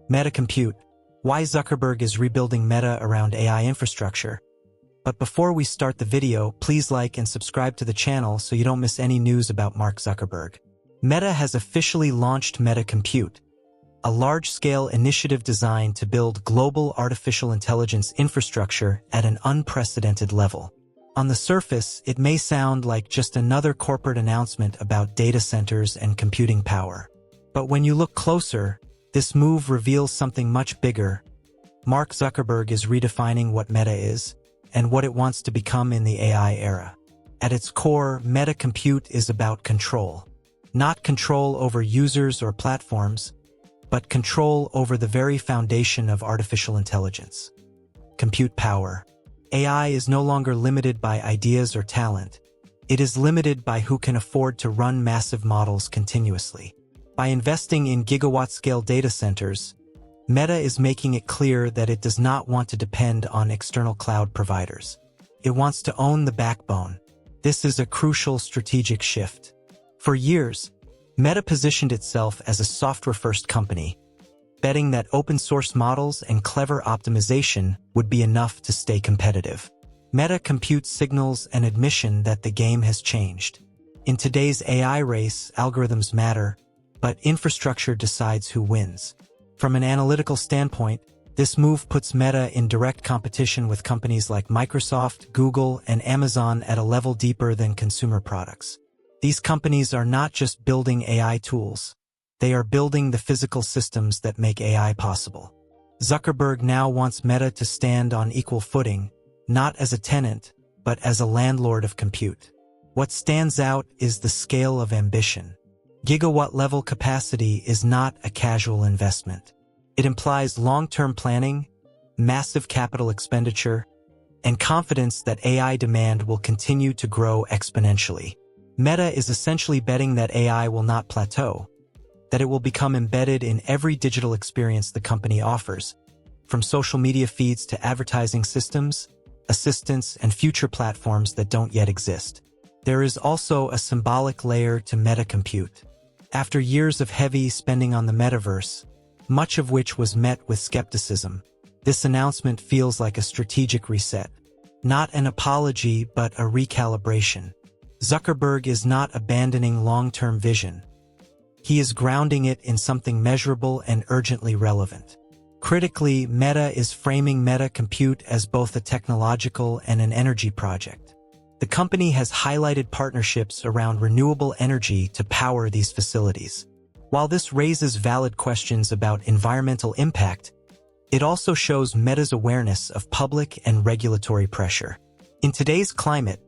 Meta Compute. Why Zuckerberg is rebuilding Meta around AI infrastructure. But before we start the video, please like and subscribe to the channel so you don't miss any news about Mark Zuckerberg. Meta has officially launched Meta Compute, a large-scale initiative designed to build global artificial intelligence infrastructure at an unprecedented level. On the surface, it may sound like just another corporate announcement about data centers and computing power. But when you look closer, this move reveals something much bigger. Mark Zuckerberg is redefining what Meta is and what it wants to become in the AI era. At its core, Meta Compute is about control. Not control over users or platforms, but control over the very foundation of artificial intelligence. Compute power. AI is no longer limited by ideas or talent. It is limited by who can afford to run massive models continuously. By investing in gigawatt-scale data centers, Meta is making it clear that it does not want to depend on external cloud providers. It wants to own the backbone. This is a crucial strategic shift. For years, Meta positioned itself as a software-first company, betting that open-source models and clever optimization would be enough to stay competitive. Meta Compute signals an admission that the game has changed. In today's AI race, algorithms matter, but infrastructure decides who wins. From an analytical standpoint, this move puts Meta in direct competition with companies like Microsoft, Google, and Amazon at a level deeper than consumer products. These companies are not just building AI tools. They are building the physical systems that make AI possible. Zuckerberg now wants Meta to stand on equal footing, not as a tenant, but as a landlord of compute. What stands out is the scale of ambition. Gigawatt-level capacity is not a casual investment. It implies long-term planning, massive capital expenditure, and confidence that AI demand will continue to grow exponentially. Meta is essentially betting that AI will not plateau, that it will become embedded in every digital experience the company offers, from social media feeds to advertising systems, assistants, and future platforms that don't yet exist. There is also a symbolic layer to Meta Compute. After years of heavy spending on the metaverse, much of which was met with skepticism, this announcement feels like a strategic reset. Not an apology, but a recalibration. Zuckerberg is not abandoning long-term vision. He is grounding it in something measurable and urgently relevant. Critically, Meta is framing Meta Compute as both a technological and an energy project. The company has highlighted partnerships around renewable energy to power these facilities. While this raises valid questions about environmental impact, it also shows Meta's awareness of public and regulatory pressure. In today's climate,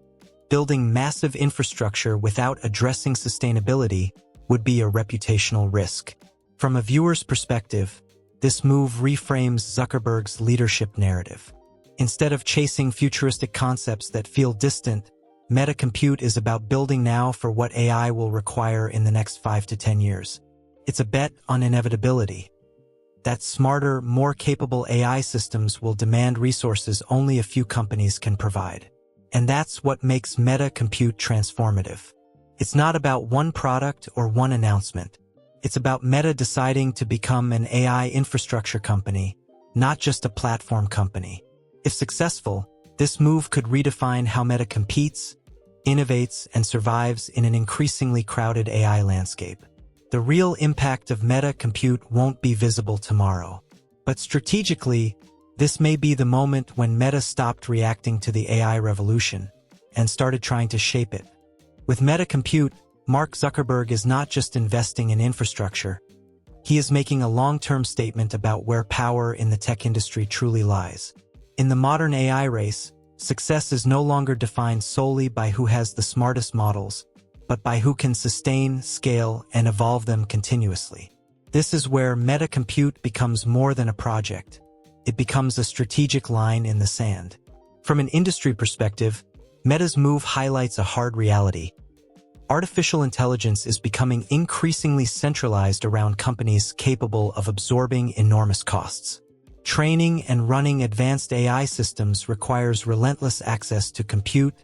building massive infrastructure without addressing sustainability would be a reputational risk. From a viewer's perspective, this move reframes Zuckerberg's leadership narrative. Instead of chasing futuristic concepts that feel distant, Meta Compute is about building now for what AI will require in the next 5 to 10 years. It's a bet on inevitability. That smarter, more capable AI systems will demand resources only a few companies can provide. And that's what makes Meta Compute transformative. It's not about one product or one announcement. It's about Meta deciding to become an AI infrastructure company, not just a platform company. If successful, this move could redefine how Meta competes, innovates, and survives in an increasingly crowded AI landscape. The real impact of Meta Compute won't be visible tomorrow. But strategically, this may be the moment when Meta stopped reacting to the AI revolution and started trying to shape it. With Meta Compute, Mark Zuckerberg is not just investing in infrastructure. He is making a long-term statement about where power in the tech industry truly lies. In the modern AI race, success is no longer defined solely by who has the smartest models, but by who can sustain, scale, and evolve them continuously. This is where Meta Compute becomes more than a project. It becomes a strategic line in the sand. From an industry perspective, Meta's move highlights a hard reality. Artificial intelligence is becoming increasingly centralized around companies capable of absorbing enormous costs. Training and running advanced AI systems requires relentless access to compute,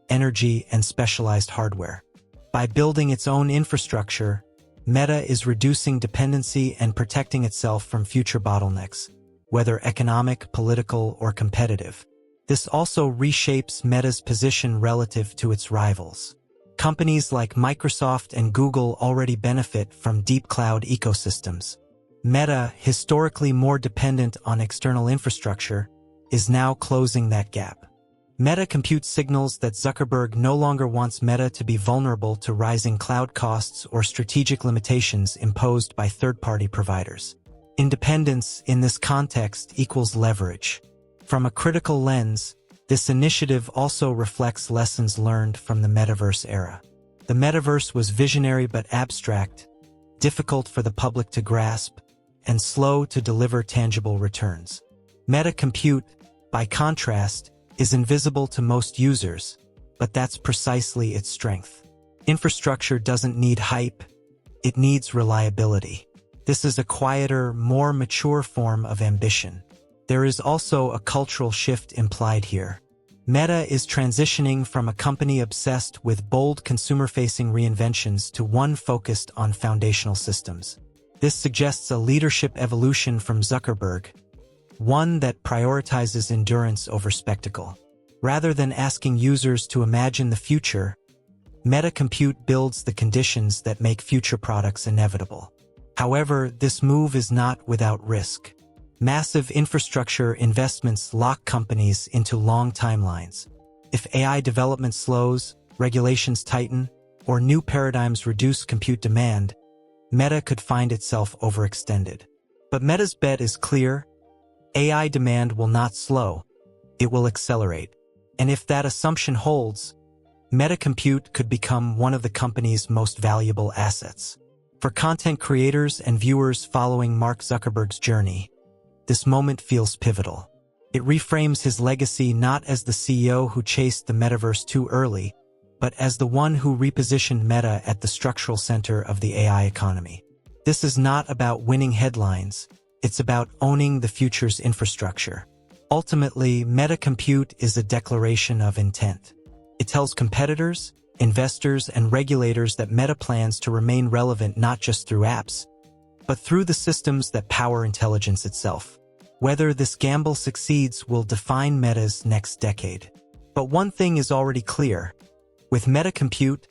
energy, and specialized hardware. By building its own infrastructure, Meta is reducing dependency and protecting itself from future bottlenecks, whether economic, political, or competitive. This also reshapes Meta's position relative to its rivals. Companies like Microsoft and Google already benefit from deep cloud ecosystems. Meta, historically more dependent on external infrastructure, is now closing that gap. Meta Compute signals that Zuckerberg no longer wants Meta to be vulnerable to rising cloud costs or strategic limitations imposed by third-party providers. Independence in this context equals leverage. From a critical lens, this initiative also reflects lessons learned from the metaverse era. The metaverse was visionary but abstract, difficult for the public to grasp, and slow to deliver tangible returns. Meta Compute, by contrast, is invisible to most users, but that's precisely its strength. Infrastructure doesn't need hype, it needs reliability. This is a quieter, more mature form of ambition. There is also a cultural shift implied here. Meta is transitioning from a company obsessed with bold consumer-facing reinventions to one focused on foundational systems. This suggests a leadership evolution from Zuckerberg, one that prioritizes endurance over spectacle. Rather than asking users to imagine the future, Meta Compute builds the conditions that make future products inevitable. However, this move is not without risk. Massive infrastructure investments lock companies into long timelines. If AI development slows, regulations tighten, or new paradigms reduce compute demand, Meta could find itself overextended. But Meta's bet is clear: AI demand will not slow, it will accelerate. And if that assumption holds, Meta Compute could become one of the company's most valuable assets. For content creators and viewers following Mark Zuckerberg's journey, this moment feels pivotal. It reframes his legacy not as the CEO who chased the metaverse too early, but as the one who repositioned Meta at the structural center of the AI economy. This is not about winning headlines, it's about owning the future's infrastructure. Ultimately, Meta Compute is a declaration of intent. It tells competitors, investors, and regulators that Meta plans to remain relevant not just through apps, but through the systems that power intelligence itself. Whether this gamble succeeds will define Meta's next decade. But one thing is already clear. With Meta Compute,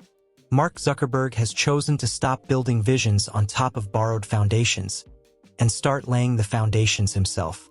Mark Zuckerberg has chosen to stop building visions on top of borrowed foundations and start laying the foundations himself.